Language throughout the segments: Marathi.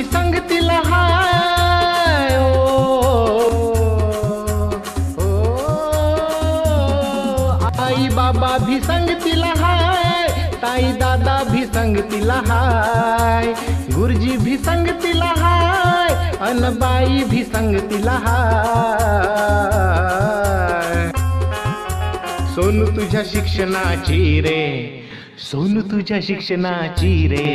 भी संगतीला हाय, आई बाबा भी संगतीला हाय, ताई दादा भी संगतीला हाय, गुरुजी भी संगतीला हाय, अन बाई भी संगतीला हाय. सोनू तुझ्या शिक्षणाची रे, सोनू तुझ्या शिक्षणाची रे,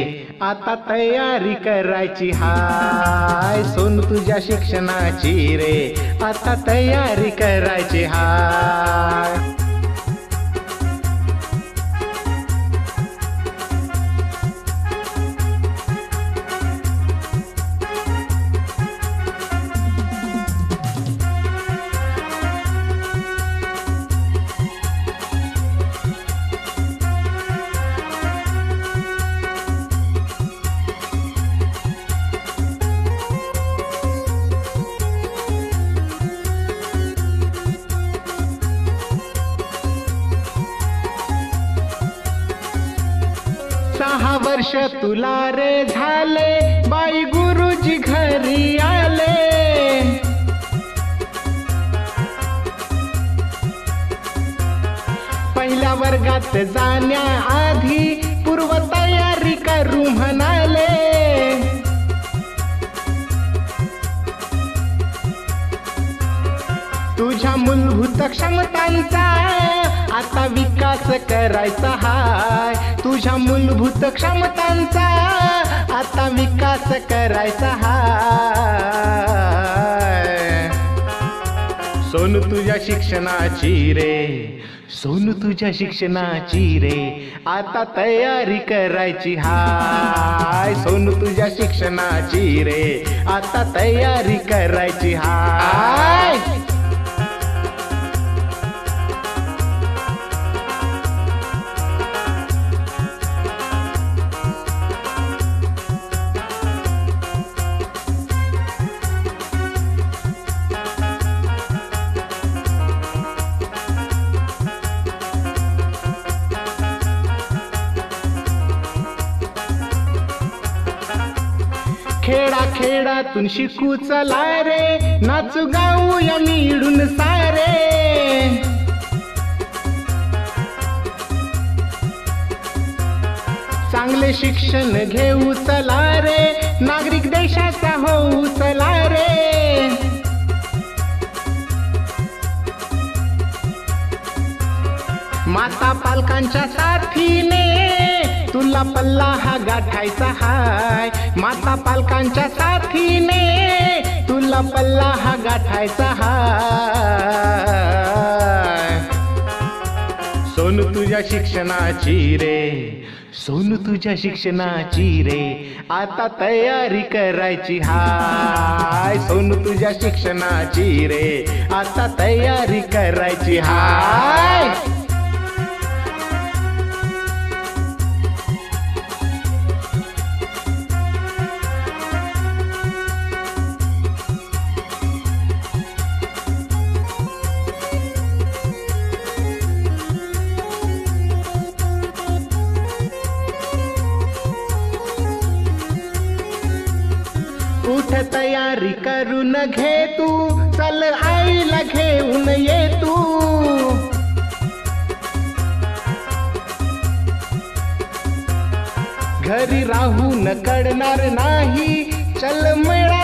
आता तयारी करायची हाय. सोनू तुझ्या शिक्षणाची रे, आता तयारी करायची हाय. सहा वर्ष तुला रे झाले, बाई गुरुजी घरी आले. पहिल्या वर्गात जाण्याआधी पूर्व तयारी करू म्हणाले. तुझ्या मूलभूत क्षमतांचा आता विकास करायचा हाय. तुझ्या मूलभूत क्षमतांचा आता विकास करायचा हाय. सोनू तुझ्या शिक्षणाची रे, सोनू तुझ्या शिक्षणाची रे, आता तयारी करायची हाय. सोनू तुझ्या शिक्षणाची रे, आता तयारी करायची हाय. खेडा खेडातून शिकू चला रे, नाचू गाऊया मिळून सारे. चांगले शिक्षण घेऊ चला रे, नागरिक देशाचा होऊ चला रे. माता पालकांच्या साथीने तुला पल्ला हा गाठायचा हाय. माता पालकांच्या साथीने तुला पल्ला हा गाठायचा हाय. सोनू तुझ्या शिक्षणाची रे, सोनू तुझ्या शिक्षणाची रे, आता तयारी करायची हाय. सोनू तुझ्या शिक्षणाची रे, आता तयारी करायची हाय. उठ तयारी करून घे तू, चल आईला घेऊन ये तू. घरी राहून कळणार नाही, चल मेळा